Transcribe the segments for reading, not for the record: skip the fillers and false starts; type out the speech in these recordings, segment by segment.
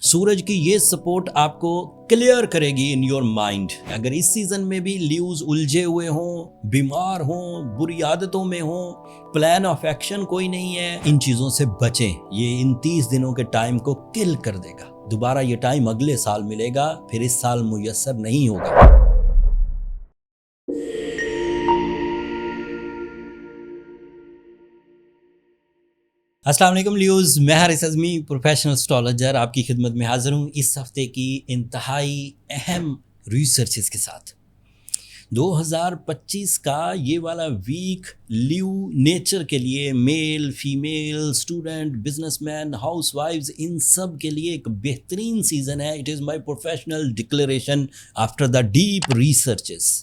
सूरज की ये सपोर्ट आपको क्लियर करेगी इन योर माइंड। अगर इस सीजन में भी ल्यूज उलझे हुए हों, बीमार हों, बुरी आदतों में हों, प्लान ऑफ एक्शन कोई नहीं है, इन चीजों से बचें। ये इन 30 दिनों के टाइम को किल कर देगा। दोबारा ये टाइम अगले साल मिलेगा, फिर इस साल मुयस्सर नहीं होगा। अस्सलाम वालेकुम ल्यूज़, मैं हारिस अज़मी प्रोफेशनल एस्ट्रोलॉजर आपकी खिदमत में हाज़िर हूँ इस हफ़्ते की इंतहाई अहम रिसर्चेस के साथ। 2025 का ये वाला वीक ल्यू नेचर के लिए, मेल, फीमेल, स्टूडेंट, बिजनेसमैन, हाउसवाइफ्स, इन सब के लिए एक बेहतरीन सीज़न है। It is my professional declaration after the deep researches.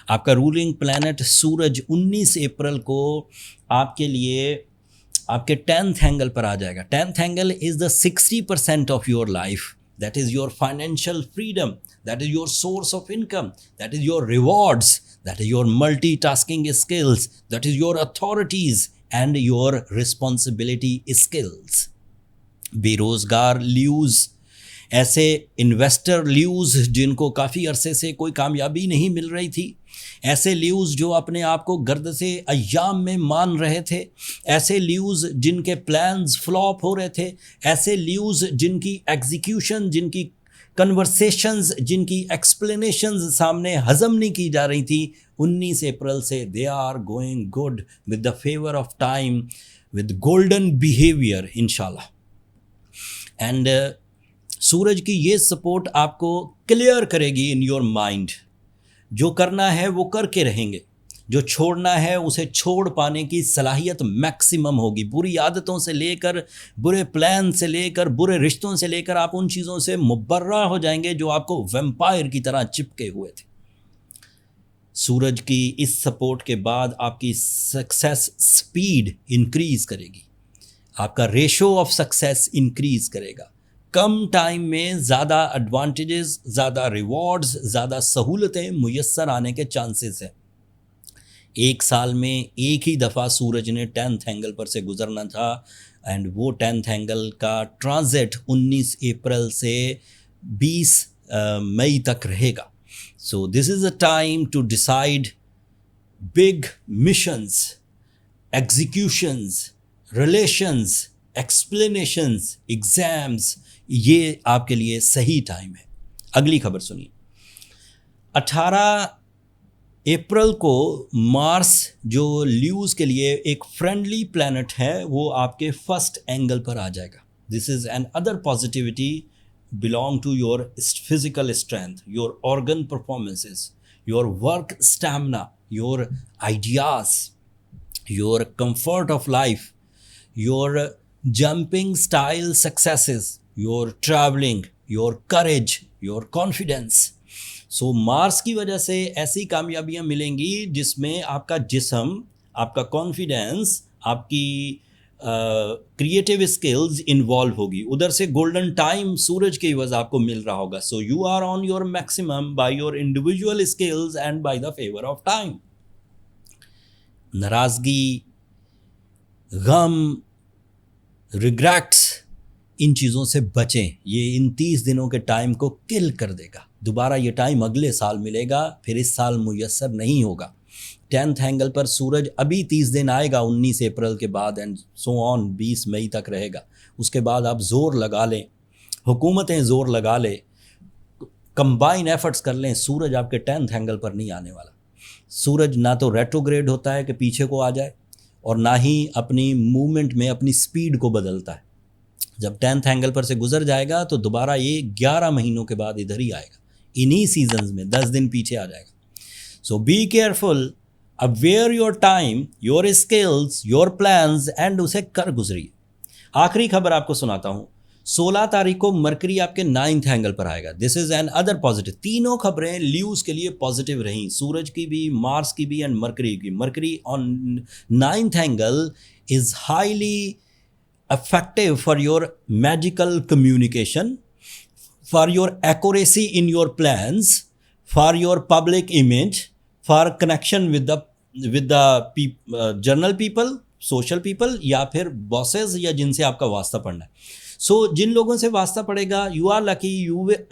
आपका रूलिंग प्लैनेट सूरज 19 अप्रैल को आपके लिए आपके 10th एंगल पर आ जाएगा। 10th angle is the 60% of your life. That is your financial freedom, that is your source of income, that is your rewards, that is your multitasking skills, that is your authorities and your responsibility skills. बेरोजगार ल्यूज, ऐसे investor ल्यूज जिनको काफ़ी अरसे से कोई कामयाबी नहीं मिल रही थी, ऐसे ल्यूज जो अपने आप को गर्द से अय्याम में मान रहे थे, ऐसे ल्यूज जिनके प्लान्स फ्लॉप हो रहे थे, ऐसे ल्यूज जिनकी एग्जीक्यूशन, जिनकी कन्वर्सेशंस, जिनकी एक्सप्लेनेशंस सामने हजम नहीं की जा रही थी, 19 अप्रैल से they are going good with the favour of time, with golden behaviour इंशाल्लाह। एंड सूरज की ये सपोर्ट आपको क्लियर करेगी इन योर माइंड। जो करना है वो करके रहेंगे, जो छोड़ना है उसे छोड़ पाने की सलाहियत मैक्सिमम होगी। बुरी आदतों से लेकर, बुरे प्लान से लेकर, बुरे रिश्तों से लेकर आप उन चीज़ों से मुबर्रा हो जाएंगे जो आपको वैम्पायर की तरह चिपके हुए थे। सूरज की इस सपोर्ट के बाद आपकी सक्सेस स्पीड इंक्रीज करेगी, आपका रेशो ऑफ सक्सेस इंक्रीज करेगा। कम टाइम में ज़्यादा एडवांटेजेस, ज़्यादा रिवॉर्ड्स, ज़्यादा सहूलतें मुयस्सर आने के चांसेस हैं। एक साल में एक ही दफ़ा सूरज ने 10th एंगल पर से गुजरना था, एंड वो 10th एंगल का ट्रांजिट 19 अप्रैल से 20 मई तक रहेगा। So this is a time to decide big missions, executions, relations, explanations, exams. ये आपके लिए सही टाइम है। अगली खबर सुनिए। 18 अप्रैल को मार्स, जो ल्यूज के लिए एक फ्रेंडली प्लैनेट है, वो आपके फर्स्ट एंगल पर आ जाएगा। This is another positivity belong to your physical strength, your organ performances, your work stamina, your ideas, your comfort of life, your jumping style successes, your traveling, your courage, your confidence. So Mars की वजह से ऐसी कामयाबियां मिलेंगी जिसमें आपका जिस्म, आपका confidence, आपकी क्रिएटिव स्किल्स इन्वॉल्व होगी। उधर से गोल्डन टाइम सूरज की वजह आपको मिल रहा होगा। So you are on your maximum by your individual skills and by the favour of time. नाराजगी, गम, रिग्रेट्स, इन चीज़ों से बचें। ये इन 30 दिनों के टाइम को किल कर देगा। दोबारा ये टाइम अगले साल मिलेगा, फिर इस साल मुयस्सर नहीं होगा। 10th एंगल पर सूरज अभी 30 दिन आएगा 19 अप्रैल के बाद, एंड सो ऑन 20 मई तक रहेगा। उसके बाद आप ज़ोर लगा लें, हुकूमतें ज़ोर लगा लें, कंबाइन एफर्ट्स कर लें, सूरज आपके 10th एंगल पर नहीं आने वाला। सूरज ना तो रेट्रोग्रेड होता है कि पीछे को आ जाए, और ना ही अपनी मूवमेंट में अपनी स्पीड को बदलता है। जब 10th एंगल पर से गुजर जाएगा तो दोबारा ये 11 महीनों के बाद इधर ही आएगा। इन्हीं सीजन्स में 10 दिन पीछे आ जाएगा। So be careful, aware your time, your skills, your plans, and उसे कर गुजरिए। आखिरी खबर आपको सुनाता हूँ। 16 तारीख को मरकरी आपके 9th एंगल पर आएगा। This is N other positive. तीनों खबरें ल्यूज के लिए पॉजिटिव रहीं, सूरज की भी, मार्स की भी, एंड मरकरी की। Mercury on 9th angle is highly effective for your magical communication, for your accuracy in your plans, for your public image, for connection with the general people, social people, या फिर bosses या जिनसे आपका वास्ता पड़ना है। सो जिन लोगों से वास्ता पड़ेगा, you are lucky,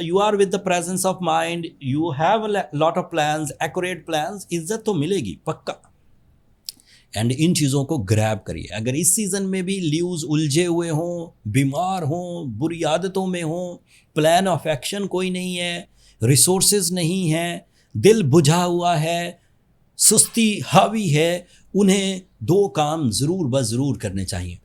you are with the presence of mind, you have lot of plans, accurate plans, इज्जत तो मिलेगी पक्का। एंड इन चीज़ों को ग्रैब करिए। अगर इस सीज़न में भी ल्यूज उलझे हुए हों, बीमार हों, बुरी आदतों में हों, प्लान ऑफ एक्शन कोई नहीं है, रिसोर्सेज नहीं है, दिल बुझा हुआ है, सुस्ती हावी है, उन्हें दो काम ज़रूर ज़रूर करने चाहिए।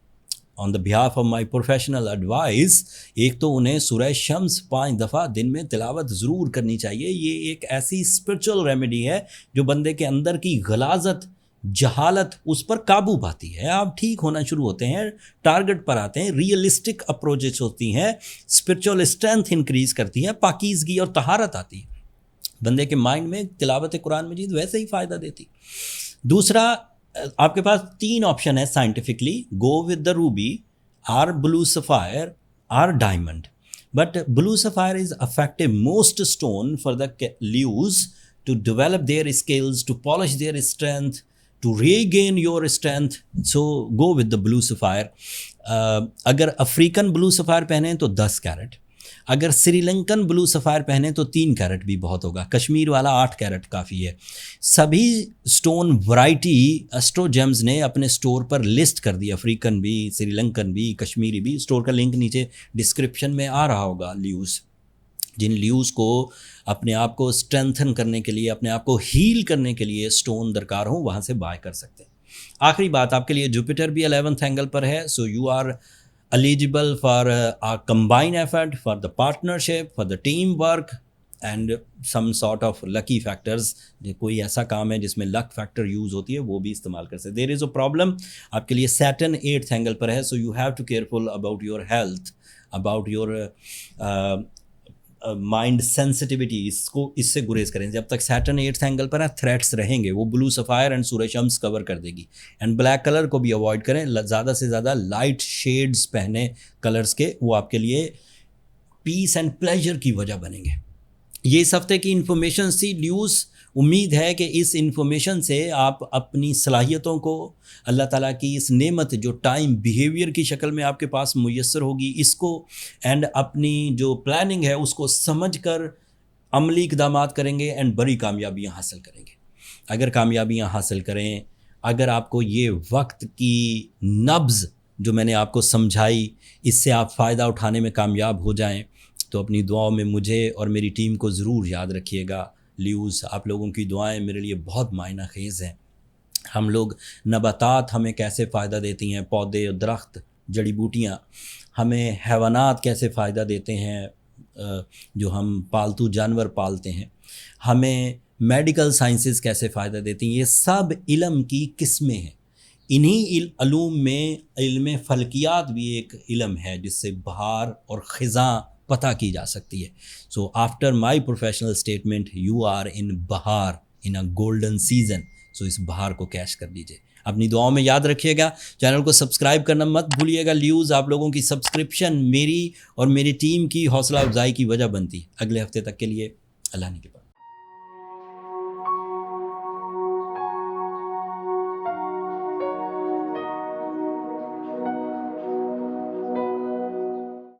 On the behalf of my professional advice, एक तो उन्हें सूरह शम्स 5 दफ़ा दिन में तिलावत ज़रूर करनी चाहिए। ये एक ऐसी स्पिरिचुअल रेमेडी है जो बंदे के अंदर की गलाजत, जहालत, उस पर काबू पाती है। आप ठीक होना शुरू होते हैं, टारगेट पर आते हैं, रियलिस्टिक अप्रोचेस होती हैं, स्पिरिचुअल स्ट्रेंथ इंक्रीज करती है, पाकीज़गी और तहारत आती है बंदे के माइंड में। तिलावत कुरान मजीद वैसे ही फ़ायदा देती। दूसरा, आपके पास 3 ऑप्शन है scientifically, go with the ruby, or blue sapphire, or diamond. But blue sapphire is effective most stone for the Leos to develop their skills, to polish their strength, to regain your strength. So go with the blue sapphire. अगर African blue sapphire पहने तो 10 carat, अगर Sri Lankan blue sapphire पहने तो 3 carat भी बहुत होगा, कश्मीर वाला 8 कैरेट काफ़ी है। सभी स्टोन वैरायटी एस्ट्रोजेम्स ने अपने स्टोर पर लिस्ट कर दी, अफ्रीकन भी, श्रीलंकन भी, कश्मीरी भी। स्टोर का लिंक नीचे डिस्क्रिप्शन में आ रहा होगा। ल्यूज़, जिन ल्यूज़ को अपने आप को स्ट्रेंथन करने के लिए, अपने आप को हील करने के लिए स्टोन दरकार हो, वहाँ से बाय कर सकते हैं। आखिरी बात आपके लिए, जुपिटर भी 11th एंगल पर है, so you are eligible for a combine effort, for the partnership, for the team work and some sort of lucky factors. कोई ऐसा काम है जिसमें लक फैक्टर यूज़ होती है, वो भी इस्तेमाल कर सकते। देयर इज़ अ प्रॉब्लम, आपके लिए सैटर्न 8th एंगल पर है, so you have to careful about your health, about your mind sensitivity. इससे गुरेज करें। जब तक सैटर्न 8th एंगल पर है, थ्रेट्स रहेंगे, वो blue sapphire and Suraj Shams cover कर देगी। एंड ब्लैक कलर को भी अवॉइड करें, ज़्यादा से ज़्यादा लाइट शेड्स पहने कलर्स के, वो आपके लिए पीस एंड प्लेजर की वजह बनेंगे। ये इस हफ्ते की इन्फॉर्मेशन थी न्यूज़। उम्मीद है कि इस इन्फॉर्मेशन से आप अपनी सलाहियतों को, अल्लाह ताला की इस नेमत जो टाइम बिहेवियर की शक्ल में आपके पास मुयस्सर होगी, इसको एंड अपनी जो प्लानिंग है उसको समझ कर अमली इक़दामात करेंगे एंड बड़ी कामयाबियाँ हासिल करेंगे। अगर कामयाबियाँ हासिल करें, अगर आपको ये वक्त की नब्ज़ जो मैंने आपको समझाई, इससे आप फ़ायदा उठाने में कामयाब हो जाएं, तो अपनी दुआओं में मुझे और मेरी टीम को ज़रूर याद रखिएगा। ल्यूज़, आप लोगों की दुआएं मेरे लिए बहुत मायना खेज़ हैं। हम लोग नबातात हमें कैसे फ़ायदा देती हैं, पौधे, दरख्त, जड़ी बूटियाँ हमें, हैवानात कैसे फ़ायदा देते हैं, जो हम पालतू जानवर पालते हैं, हमें मेडिकल साइंसेस कैसे फ़ायदा देती हैं, ये सब इल्म की किस्में हैं। इन्हीं इल्म में इल्म फ़ल्कियात भी एक इल्म है जिससे बहार और ख़िज़ां पता की जा सकती है। So after my professional statement, you are in बहार, इन अ गोल्डन सीजन। सो इस बहार को कैश कर लीजिए, अपनी दुआओं में याद रखिएगा। चैनल को सब्सक्राइब करना मत भूलिएगा। ल्यूज़, आप लोगों की सब्सक्रिप्शन मेरी और मेरी टीम की हौसला अफजाई की वजह बनती। अगले हफ्ते तक के लिए अल्लाह ने के पास।